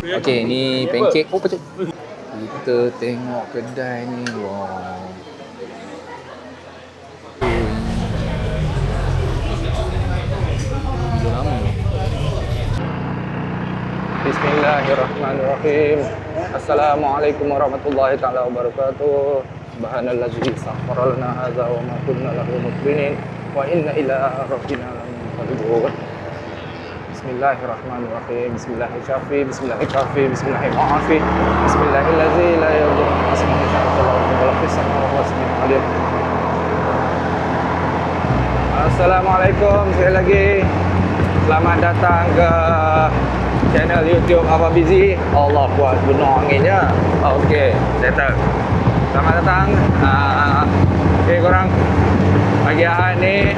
Okey, ni pancake. Oh, betul. Kita tengok kedai ni. Wow. Bismillahirrahmanirrahim. Assalamualaikum warahmatullahi taala wabarakatuh. Subhanallazi sakhkhara lana hadza wa ma kunna lahu muqrinin wa inna ila rabbina lamunqalibun. Bismillahirrahmanirrahim. Bismillahirrahmanirrahim. Bismillahirrahmanirrahim. Bismillahirrahmanirrahim. Bismillahirrahmanirrahim. La yadurru ismuhu shay'un fis samawati was ardi. Assalamualaikum sekali lagi. Selamat datang ke channel YouTube Abah Busy. Allah kuat benar anginnya. Okey, settle. Selamat datang. Okey korang. Pagi Ahad ni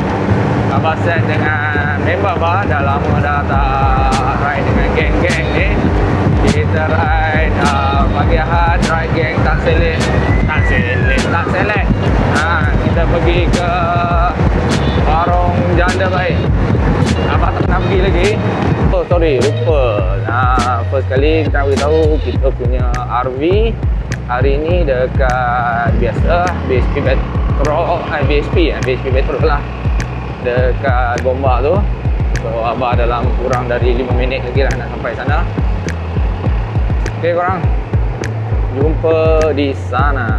Abah set dengan member Abah. Dah lama dah tak ride dengan geng-geng ni. Kita ride pagi Ahad, ride geng tak select. Kita pergi ke warung janda baik. Abah tak pernah pergi lagi. Oh sorry, lupa. First kali kita beritahu kita punya RV hari ni dekat biasa BSP Petrol, BSP Petrol lah, dekat Gombak tu. So Abah dalam kurang dari 5 minit lagi lah nak sampai sana. Okay korang, jumpa di sana.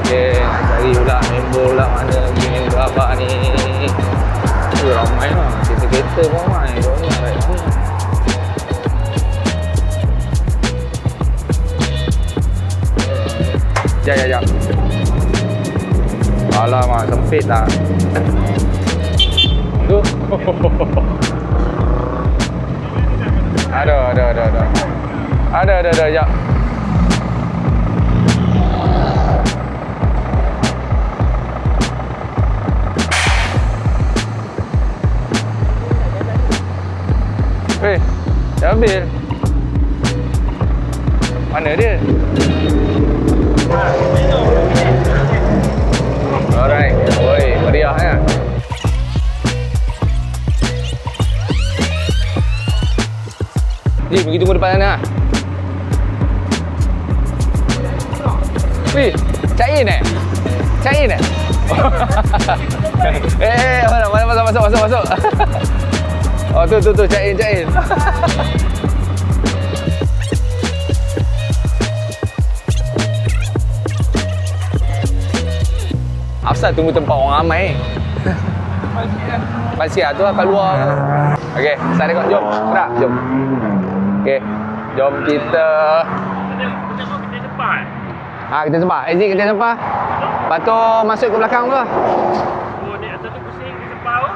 Cari pula member pula mana lagi member Abah ni. Ramai lah, kereta-kereta pun ramai. Diorang ni ramai. Sekejap. Alamak, sempit lah. Tu. Ada, sekejap. Dah ambil. Mana dia? Alright. Oi, meriah ya. Ji, pergi tunggu depan sana. Wih, Cak In eh? Mana masuk. Oh tu Cak In. Asal tunggu tempat orang ramai. Pasir tu lah kat luar. Okey, saya tengok, jom. Gerak, jom. Okey, jom kita. Kita sempat. Kita sempat. Exit kita sempat. Lepas tu masuk ke belakang tu lah. Oh, ni atas tu pusing ke sempat tu?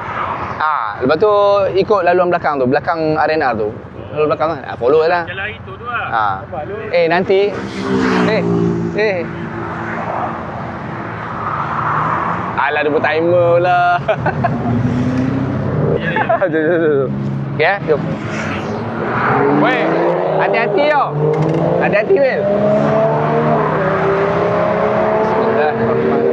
Lepas tu ikut laluan belakang tu, belakang arena tu. Laluan belakang kan? Follow lah. Jalan itu tu lah. Nanti. Alah, dia buat timer lah. Jom. Okay, jom. Weh, hati-hati tau. Hati-hati, Wil. Bismillahirrahmanirrahim.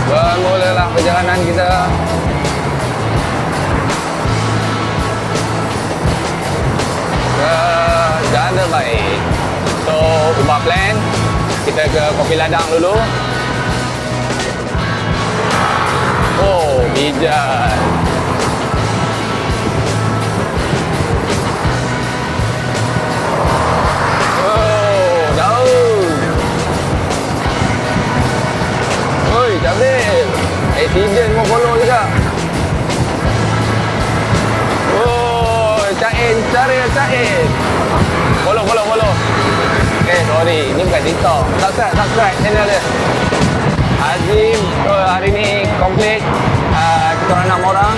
Bermulalah perjalanan kita. Ke Janda Baik. So, ubah plan. Kita ke Kopi Ladang dulu. Oh, bijak. Oh, daun. Oi, Jabil. Accident pun follow juga. Oh, Cak In. Syaril Syahid. Follow. Sorry. Ini bukan TikTok. Subscribe channel dia. Azim. Hari ni komplit. Kita orang 6 orang.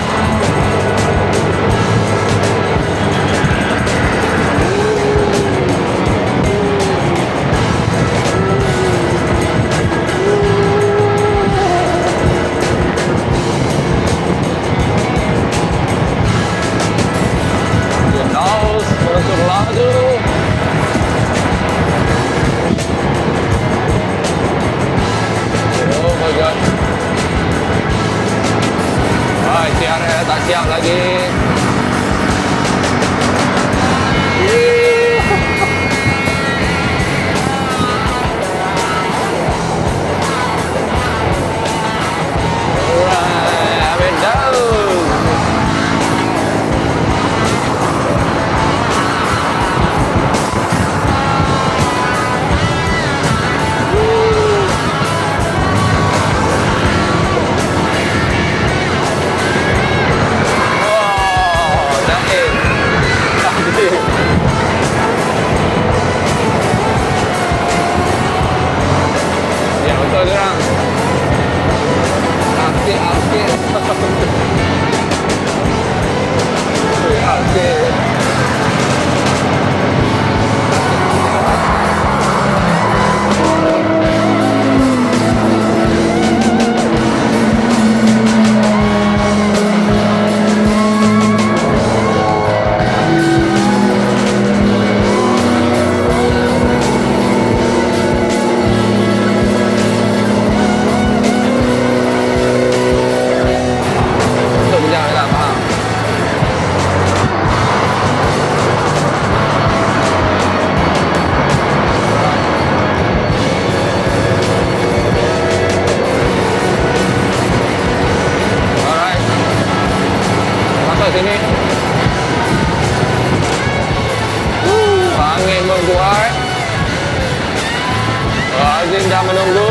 Tak siap lagi. Alright, up and down. Sini angin membuat Azim dah menunggu.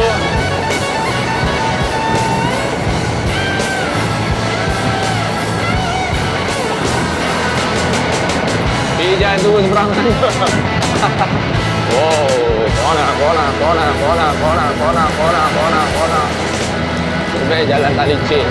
Jangan tunggu seberangan. Wow, kona. Lebih jalan tak licin.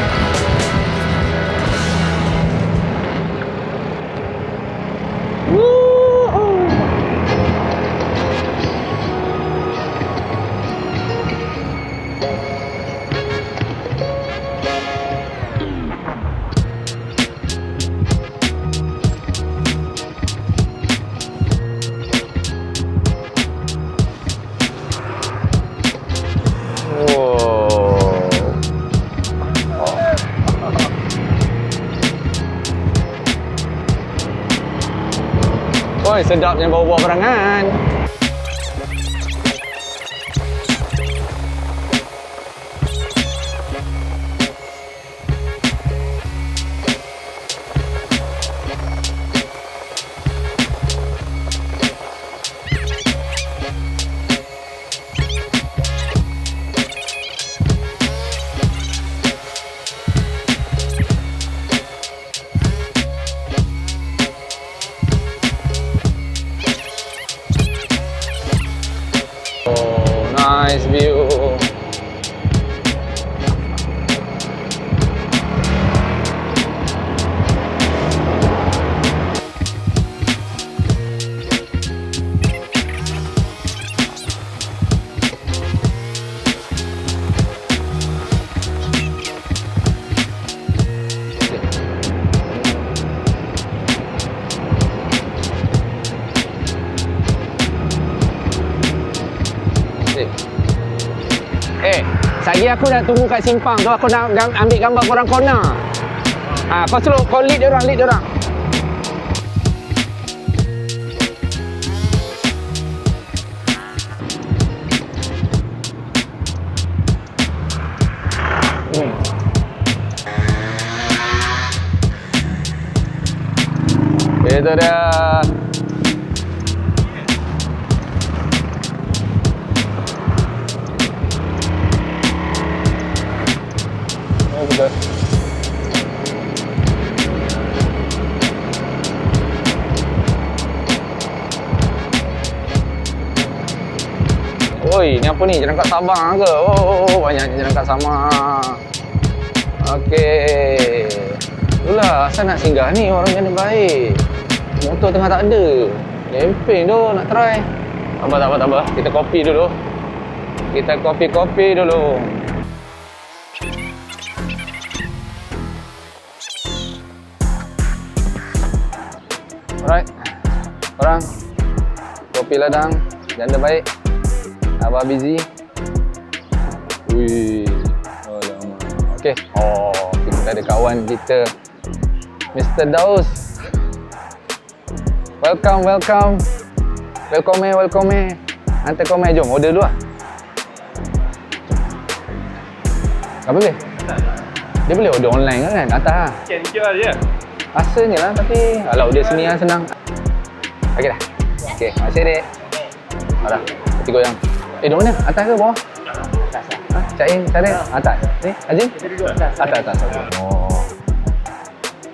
Oi, sedapnya bawa-bawa barangan. Nice view. Lagi aku dah tunggu kat simpang tu, aku nak ambil gambar korang corner. Kau suruh, kau lead dia orang. Itu dia. Betul. Oi, ni apa ni? Jalan kat Sabang ke? Oh, banyak jalan kat Sabang. Okey. Itulah, asal nak singgah ni orang janda baik. Motor tengah tak ada. Camping tu nak try. Tak apa. Kita kopi dulu. Kita kopi dulu. Alright. Korang, kopi ladang, janda baik. Abah busy. Wih. Alamak. Okey. Oh, kita ada kawan kita, Mr. Daus. Welcome. Welcome. Hantar komen, jom order dulu lah. Apa boleh? Dia boleh order online kan? Atas lah. Scan QR je. Rasanya lah, tapi alah order sini lah senang. Okey dah. Okey, makasih dek. Alah, kopi goyang. Duduk mana? Atas ke bawah? Atas lah. Ha? Cak In, cari atas. Ni, Azim? Kita duduk atas. Atas. Oh.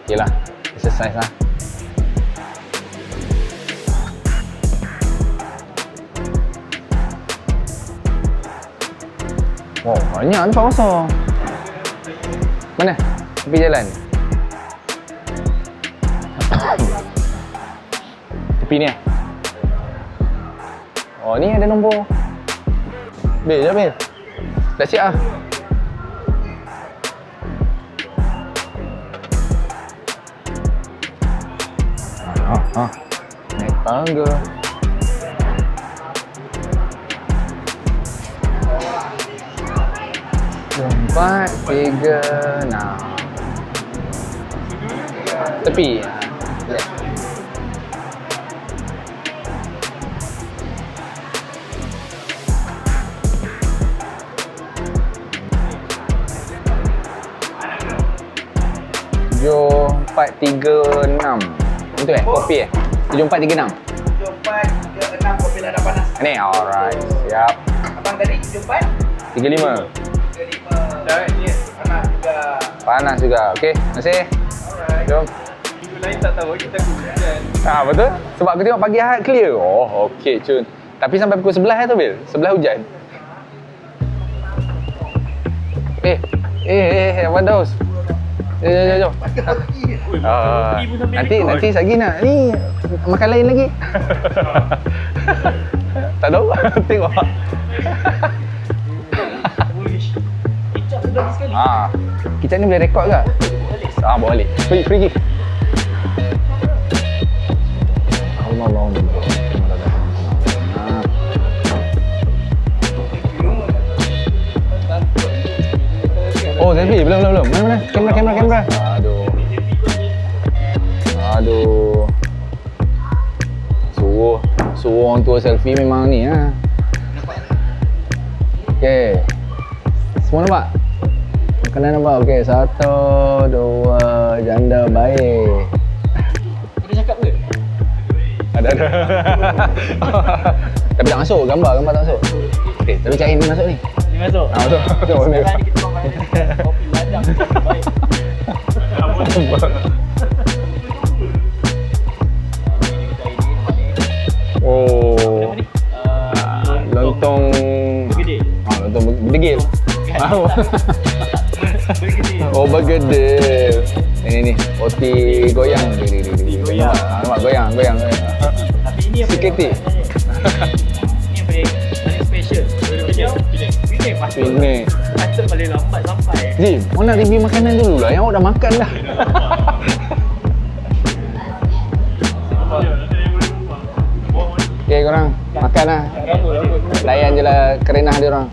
Okey lah. Exercise lah. Wow, banyak tempat kosong. Mana? Tepi jalan. Tepi ni eh? Oh, ni ada nombor. Bil, jom Bil. Dah siap lah. Naik tangga. Empat, tiga, enam. Tepi. Tujuh, empat, tiga, enam. Itu kopi 7, 4, 3, 6. 7, 4, 3, 6 kopi ladang panas. Ni, alright. Siap. Abang tadi 7, 4, 3, 5. 3, 5. Dah, ni panas juga. Panas juga. Okey, terima kasih. Alright. Jom. Minggu lain tak tahu kita hujan. Betul. Sebab aku tengok pagi Ahad clear. Oh, okey cun. Tapi sampai pukul 11 tu Bil. 11 hujan. Abang Daus. Jom. Nanti lagi nak ni makan lain lagi. Tak tahu. Tengok. Kicap sudah sekali. Kita ni boleh rekod ke? Bawa balik. Free gift. Allah. Oh, selfie. Belum. Mana? Kamera. Aduh. Suruh orang tua selfie memang ni ha. Okey. Semua nampak? Makanan nampak? Okey, 1, 2, janda baik. Kita cakap ke? Ada. Tapi tak masuk, gambar tak masuk. Okey, tapi Cak In ni masuk ni. Ni masuk? Masuk. Sekarang ni kita orang kopi ladang baik. Oh. Lontong Bergedil. lontong bergedil. Bergedil. Oh, bergedil. Ini roti goyang. Goyang. Nampak goyang. Tapi ini apa? Sikit. Ini paling special. Ini patut. Ini. Patut paling lambat sampai. Zim, awak nak review makanan dulu lah. Yang awak dah makan dah. Okay, korang makan lah. Layan je lah kerenah dia orang.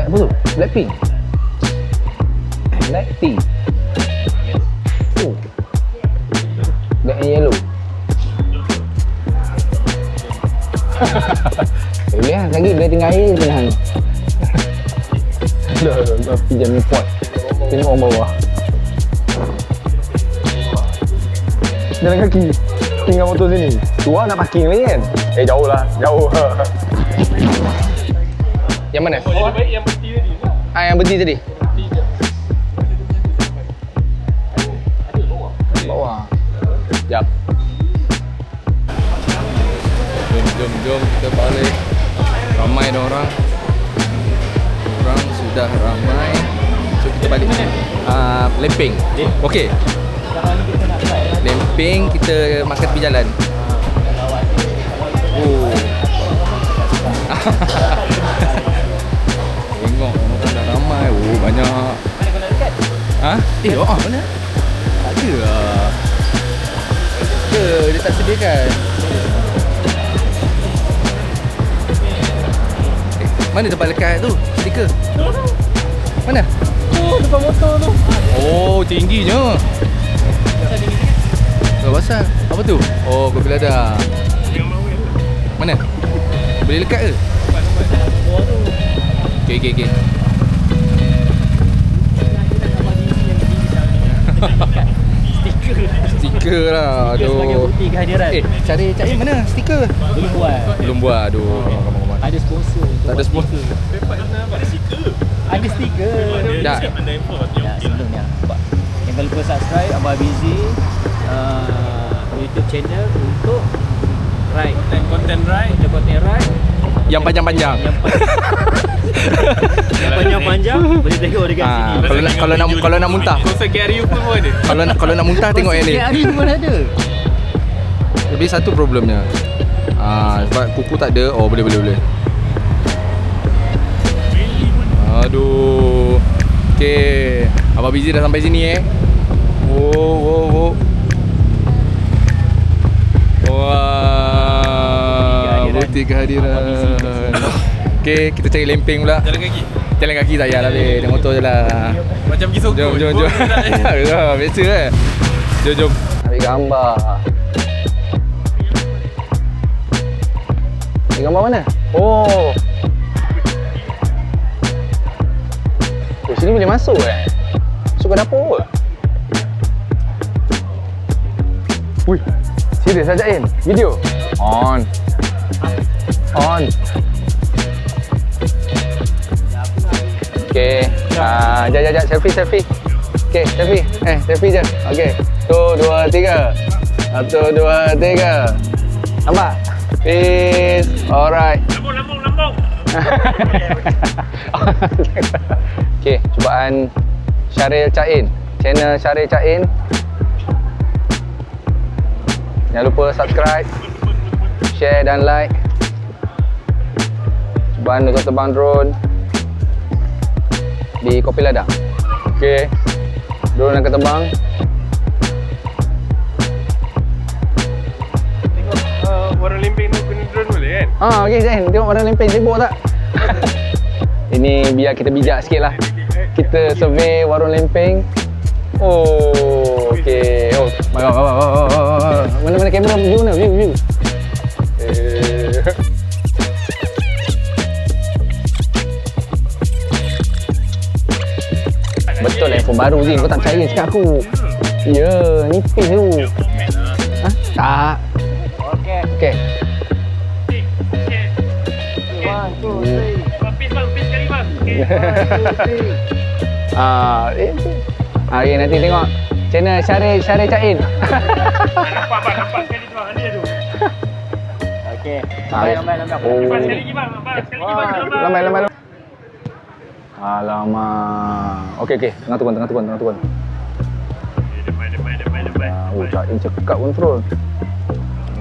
Apa tu? Blackpink. Black tea. Oh. Black and yellow. Boleh lah, lagi dia tinggal air je hang. Dah pinjam ni pot. Tengok orang bawah. Jalan kaki. Tinggal motor sini. Tua nak parking lagi kan? Jauh lah. Jauh. Yang mana? Oh, lebih baik yang berhenti tadi. Yang berhenti tadi? Bawah. Sekejap. Jom kita balik. Ramai dah orang. Orang sudah ramai. So kita balik. Lempeng. Okey. Sekarang ni kita nak try lah. Lempeng kita makan tepi jalan. Oh. Tengok orang dah ramai. Oh banyak. Mana kau nak dekat? Mana? Tak ada lah. Dia tak sediakan. Mana tempat lekat tu? Stiker. Mana? Oh, depan motor tu. Oh, tingginya. Tak pasal. Apa tu? Oh, kopi ladang. Mana? Boleh lekat ke? Bawah tu. Okey. Stiker lah. Stiker sebagai bukti kehadiran. Cari Cak Im mana stiker? Belum buat. Aduh. Ada sponsor. Tak ada sponsor. Ada stiker. Dah. Ya, sebelumnya. Jangan lupa subscribe Abah Busy YouTube channel untuk konten ride Yang panjang-panjang. Yang panjang-panjang boleh tengok dekat sini. Kalau nak muntah. KRU pun ada. Kalau nak muntah tengok yang ni. Hari pun ada. Tapi satu problemnya. Sebab kuku tak ada. Oh, boleh. Aduh. Okey. Abang Busy dah sampai sini Oh. Wah. Bukti kehadiran. Okey, kita cari lempeng pula. Jalan kaki tak payah lah, naik motor je lah. Macam pergi sokong. Jom. Biasa kan? Jom. Ambil gambar. Ambil gambar mana? Oh, sini boleh masuk Masuk ke dapur ke? Wih, serius sajain video. On. Okey. Jap selfie. Okey, selfie. Selfie je. Okey. 1 2 3. 1 2 3. Nampak? Peace. Alright. Lambung. Okey, cubaan Syaril Cak In. Channel Syaril Cak In. Jangan lupa subscribe, share dan like. Cubaan untuk terbang drone di Kopi Ladang. Okey. Drone akan terbang. Tengok warna lempeng tu guna drone boleh kan? Okey Zain, tengok warna lempeng sibuk tak? Ini biar kita bijak sikit lah. Kita survey warung lempeng. Oh, okey. Oh, mana kamera view mana? View. Betul handphone baru Zin, kau tak percaya cakap aku. Ya, nipis tu. Tak. Okey. 1 2 3. Pis sekali bang. Okay, nanti tengok channel Syaril Cak In. Nampak sekali tu bang, dia tu. Okey. Lambai. Lepas sekali lagi bang, sekali lagi bang. Lambai. Alamak. Okey. Tengah tukun. Depan. Cak In cakap control.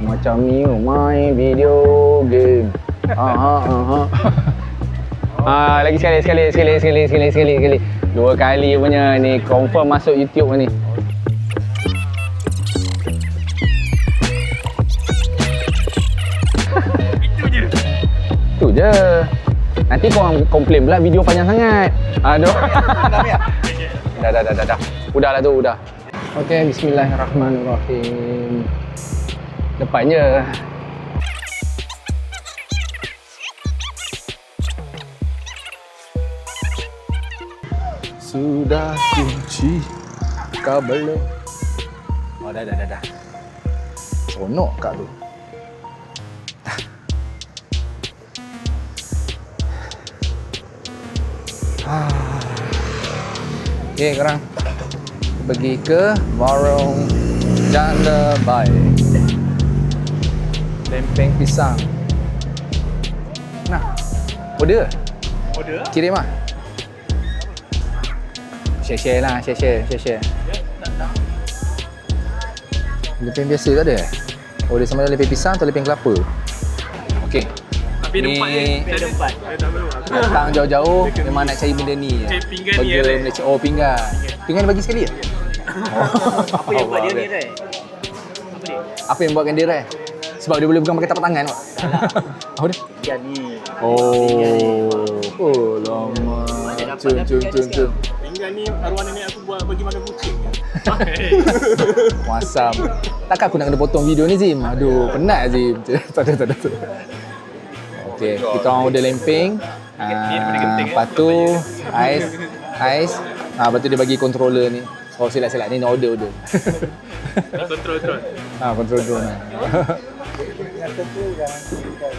Macam ni main video game. Lagi sekali. 2 kali punya ni confirm masuk YouTube ni. Itu je. Tu je. Nanti korang komplain pula video panjang sangat. Aduh. Dah. Udah lah tu, udah. Okey, bismillahirrahmanirrahim. Depan je. Sudah kunci kabel. Oh, dah. Seronok kat tu. Okay, korang pergi ke warung Janda Bai. Lempeng pisang. Nah, order. Kirim lah. Share lah, share. Lempeng biasa tak ada? Order sama ada lempeng pisang atau lempeng kelapa? Okay. Tapi tempat ni tempat. tak perlu. Datang jauh-jauh memang nak cari benda ni. Cari pinggan ni, Burger Ray. Malaysia. Oh, pinggan. Pinggan dia bagi sekali ya? Apa yang buat dia ni, Ray? Apa dia? Apa yang buatkan dia Ray? Sebab dia boleh pegang pakai tapak tangan kok. Apa dia? Pinggan ni. Oh, lama. Cum. Pinggan ni arwah nenek aku buat bagi makan kucing. Muasam. Takkan aku nak kena potong video ni Zim? Aduh, penat Zim. Tak ada. Okey, kita orang order lempeng. Lepas tu ais. Lepas tu dia bagi controller ni. Oh, silap ni nak order. Kontrol. Control drone.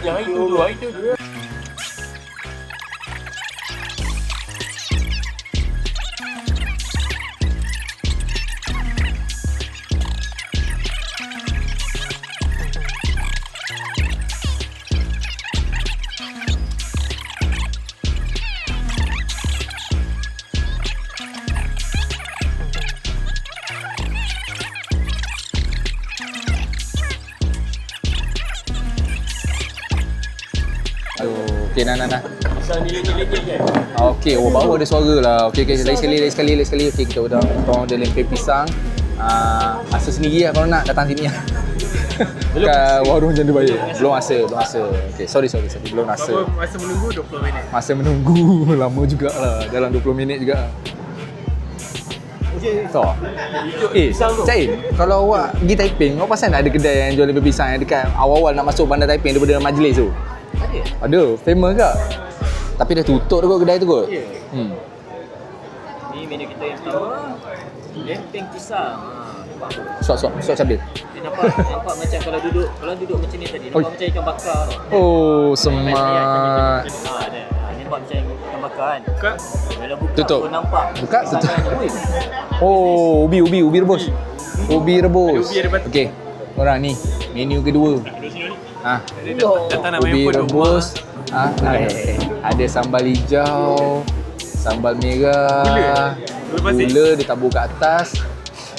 Yang itu dua. Okey, nah. Pisang nilai-nilai kan? Okey, baru ada suara lah. Okey, lagi sekali. Okey, kita order lempeng pisang. Asa sendiri lah kalau nak datang sini lah. Kat warung Janda Bai. Belum asa. Okey, sorry. Belum asa. Masa menunggu 20 minit. Masa menunggu lama jugalah. Dalam 20 minit juga. So, Cain, kalau awak pergi Taiping, awak pasal nak ada kedai yang jual lempeng pisang yang dekat awal-awal nak masuk bandar Taiping daripada majlis tu? Ada, famous ke? Tapi dah tutup tu kot kedai tu kot. Ya. Ni menu kita yang pertama. Lempeng pisang. Suap cabai. Dia nampak macam kalau duduk macam ni tadi, nampak macam ikan bakar. Oh, semat. Ada. Ni nampak macam ikan bakar kan. Buka. Bila buka Tutup. pun nampak. Buka, tutup. Pisangan. Ui. Oh, ubi rebus. Ubi rebus. Ubi ada batu. Okey. Orang ni menu kedua. Datang nak main Ubi phone tu. rebus. Ada sambal hijau, sambal merah, Gula pasir. gula ditabur kat atas.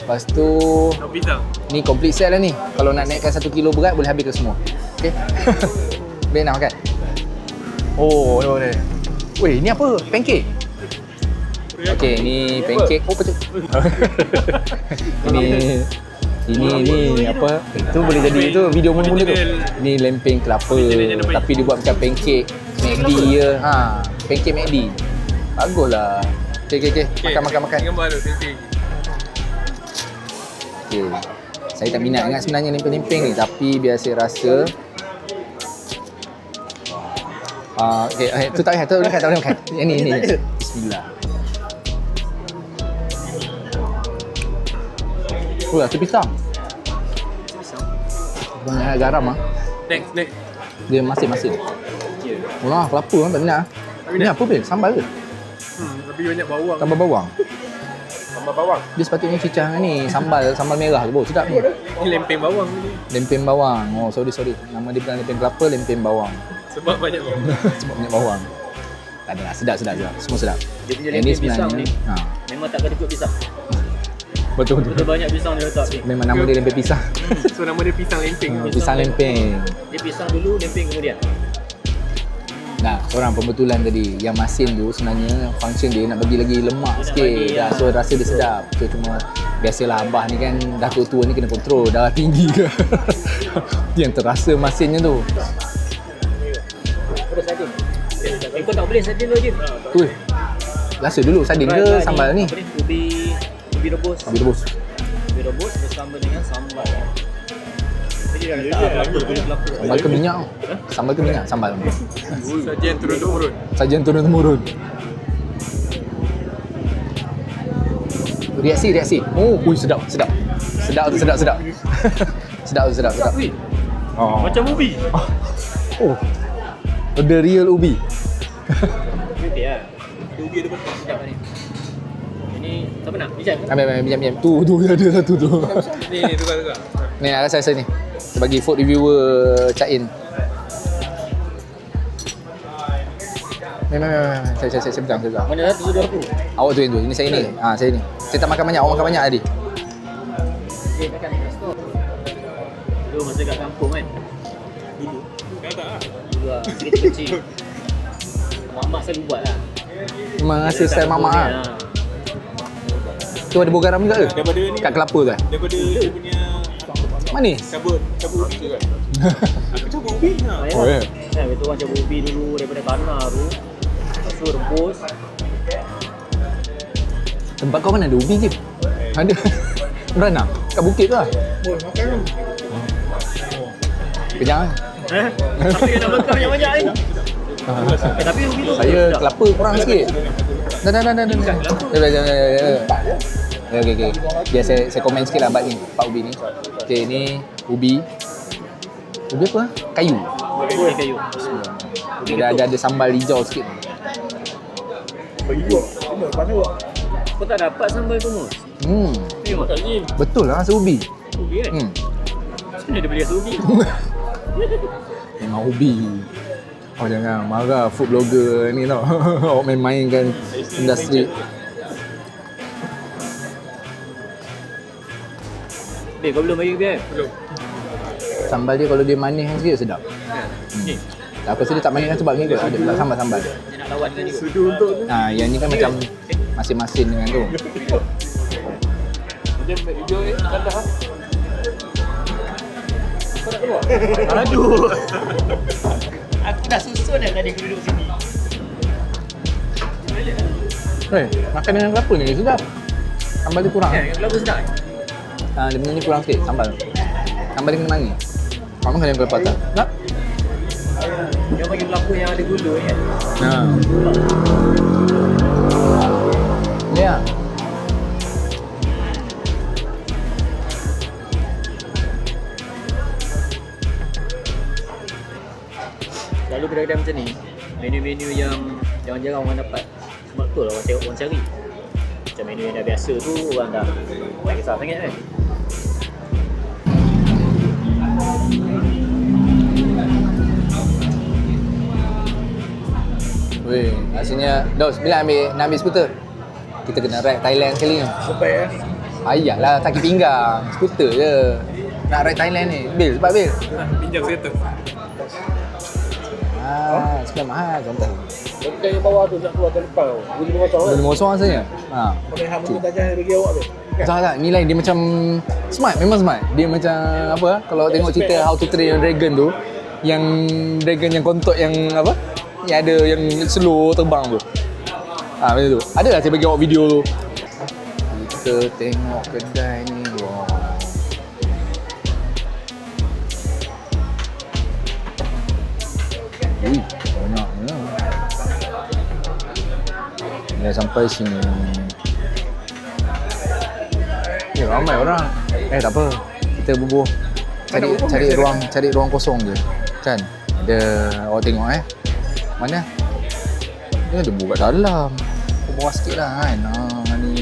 Lepas tu Daun pisang. ni complete set lah ni. Kalau nak naikkan 1 kilo berat boleh habis ke semua. Okey. Boleh nak makan? Oh, boleh. Weh, ni apa? Pancake? Okey, ni pancake. Oh, betul. Ini apa? Itu boleh jadi itu video mula-mula tu. Ni lempeng kelapa tapi dia buat macam pancake McD je. Pancake McD. Baguslah. Okey. Makan. Gambar tu, sensei. Okey. Saya tak minat sangat sebenarnya lempeng-lempeng ni tapi biasa rasa okey, tu tak boleh makan. Yang ni. Bismillah. Oh, tu pisang. Banyak garam ah. Next. Dia masin. Wah, kelapa kan tak minat. Ni apa Bil? Sambal ke? Lebih banyak bawang. Tambah bawang. Tambah bawang. Dia sepatutnya cicah ni sambal merah tu. Sedap ni. Ni lempeng bawang ni. Lempeng bawang. Oh, sorry. Nama dia bukan lempeng kelapa, lempeng bawang. Sebab banyak bawang. Sebab banyak bawang. Tak adalah, sedap. Semua sedap. Dia punya Yang ni lempeng pisang sebenarnya ni memang tak kena pisang. Betul. Betul banyak pisang dia letak ni. Memang nama dia lempeng pisang. So nama dia pisang lempeng. Pisang lempeng. Dia pisang dulu, lempeng kemudian. Nah, orang pembetulan tadi yang masin tu sebenarnya function dia nak bagi lagi lemak Dia nak sikit. bagi, Dah, so rasa dia sedap. So cuma biasalah abah ni kan dah tua-tua ni kena kontrol, darah tinggi ke. Yang terasa masinnya tu. Terus lagi. Kau tak boleh sardin dulu je. Ui. Rasa dulu sardin ke sambal ni? Apa ni? Ubi rebus. Habis rebus. Ubi rebus bersama dengan sambal. Jadi dah letak kulit kelapa. Sambal ke minyak? Sambal ke minyak? Sambal. Sajian turun-temurun. Sajian turun-temurun. Reaksi. Oh, ui sedap. Sedap. Sedap. Oh. Macam ubi. Oh. The real ubi. Okey lah. Ubi ada betul sedap ni. Ini siapa nak? Bincang ke? Ambil. Tu ada satu tu. Ni tukar. Ni nak rasa ni. Sebagai food reviewer Cak In. Saya pegang. Mana satu sudah aku? Awak tu yang tu. Ini saya ni. Saya ni. Saya tak makan banyak. Awak makan banyak tadi. Okey, makan resto. Dulu masa kat kampung kan. Dulu. Dulu lah. Kecil-kecil. Mak selalu buat lah. Memang rasa style mamak lah. Tu ada bau garam juga ke? Daripada ni. Kat kelapa tu Daripada dia punya manis? cabut ubi tu kan. Aku cabut ubi. Oh, ya. Kan, betul orang cabut ubi dulu daripada tanah tu. Lepas tu rebus. Tempat kau mana ada ubi je? Ada. Merana? Kat bukit tu lah. Boleh makan kan? Kejap kan? Tapi nak makan banyak-banyak ni. Tapi ubi tu Saya sedap. kelapa kurang sikit. Dah. Okey. Biar saya komen sikit lah bab ni, Pak Ubi ni. Okey, ni ubi. Ubi apa? Kayu. Ubi kayu. Dia ada sambal hijau sikit. Kau tak dapat sambal tu Mus? Tengok. Betul lah rasa ubi. Ubi kan? Macam mana dia boleh rasa ubi? Memang ubi. Oh jangan marah food blogger ni tau. Awak main-mainkan industri. Kau belum bagi ubi kan? Belum. Sambal dia kalau dia manis sikit sedap. Ni. Aku rasa dia tak manis kan sebab ni ke ada pula sambal-sambal. Dia nak lawan dengan ni. Sudu untuk tu. Yang ni kan macam masin-masin dengan tu. Dia video ni kandah. Kau nak keluar? Aduh. Aku dah susun dah tadi aku duduk sini. Makan dengan kelapa ni sedap. Sambal dia kurang. Kelapa sedap kan? Dia punya ni kurang sikit sambal. Sambal dia kena manis. Kau makan dengan kelapa tak? Tak? Dia bagi kelapa yang ada gula ni kan? Ya. Selalu kedai-kedai macam ni, menu-menu yang jarang-jarang orang dapat. Sebab tu lah orang cari. Macam menu yang dah biasa tu, orang dah tak kisah sangat kan. Weh, rasanya Dos, bila nak ambil skuter? Kita kena ride Thailand sekali ni. Sampai Ayahlah, kaki pinggang. Skuter je. Nak ride Thailand ni. Bil, sebab Bil. pinjam kereta. Sekian mahal contoh. Kereta yang bawah tu nak keluar tahun depan tau. 2000 Beli mosong rasanya. Pakai ham tu tajam bagi awak tu. Tak. Nilai dia macam smart, memang smart. Dia macam apa? Kalau tengok cerita How to Train Your Dragon tu, yang dragon yang kontok yang apa? Yang ada yang slow terbang tu. Macam tu. Adalah saya bagi awak video tu. Kita tengok kedai ni. Wow. Ui, banyaknya. Dah sampai sini. Ramai orang. Tak apa. Kita bubuh. Cari ruang kosong je. Kan? Ada awak tengok Mana? Dia ada buka dalam. Aku bawah sikit lah kan. Ni.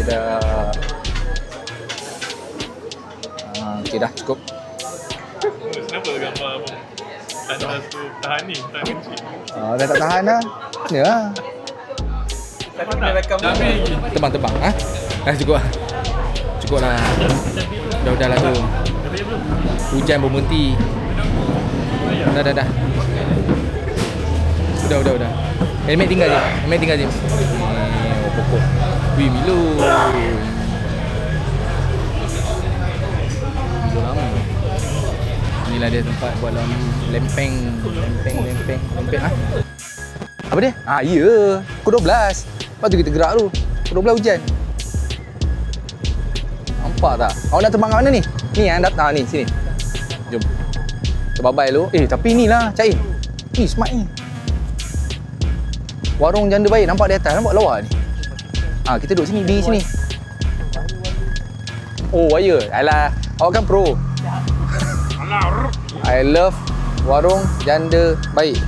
Dah. Okay dah cukup. Kenapa gambar abang? Tandas tu tahan ni, tahan kecil. Dah tak tahan dah. Ni lah. Tadi nak rekam ni. Tebang. Dah cukup lah. Cukup lah. Dah lah tu. Hujan berhenti. Dah. Udah. Helmet tinggal je. Pokok. Wih, Milo lama. Inilah dia tempat buat lempeng. Apa dia? Ya. Pukul 12. Lepas tu kita gerak tu. Pukul 12 hujan. Nampak tak? Awak nak terbang kat mana ni? Ni yang datang ni, sini. Jom. Terbabai lu. Tapi ni lah, Cik. Ni smart ni. Warung janda baik nampak di atas, nampak lawa ni. Kita duduk sini, di sini. Oh, wire. Alah, awak kan pro. I love warung janda baik.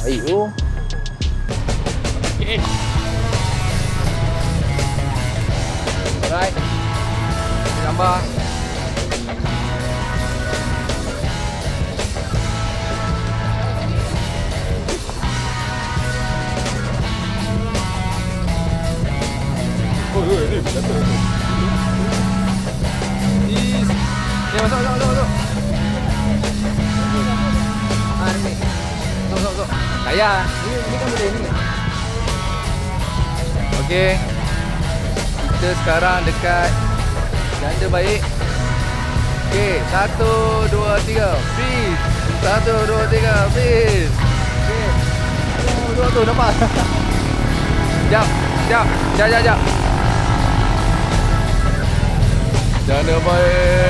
Baik tu. Okay. Alright. Gambar. Ni masuk. Ni. Masuk. Saya. Ni kan boleh ni. Okey. Kita sekarang dekat janda baik. Okey, 1 2 3. Peace. 1 2 3. Peace. Okey. 1 2 tu nampak. Jap. Janda baik.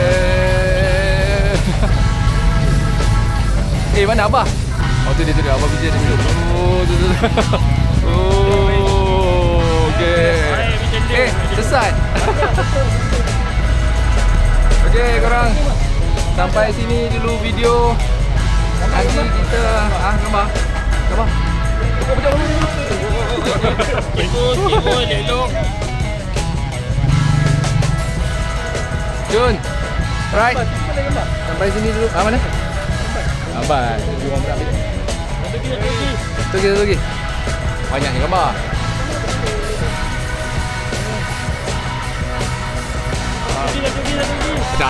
Mana Abah? Oh tu dia. Abah bijak dia. Oh tu. Oh, okey. Sesat. Okey korang. Sampai sini dulu video. Nanti kita gambar. Ikut, elok. Jun. Right. Sampai sini dulu. Mana? Abang. Jom ambil. Tu lagi. Banyak ni gambar. Lagi.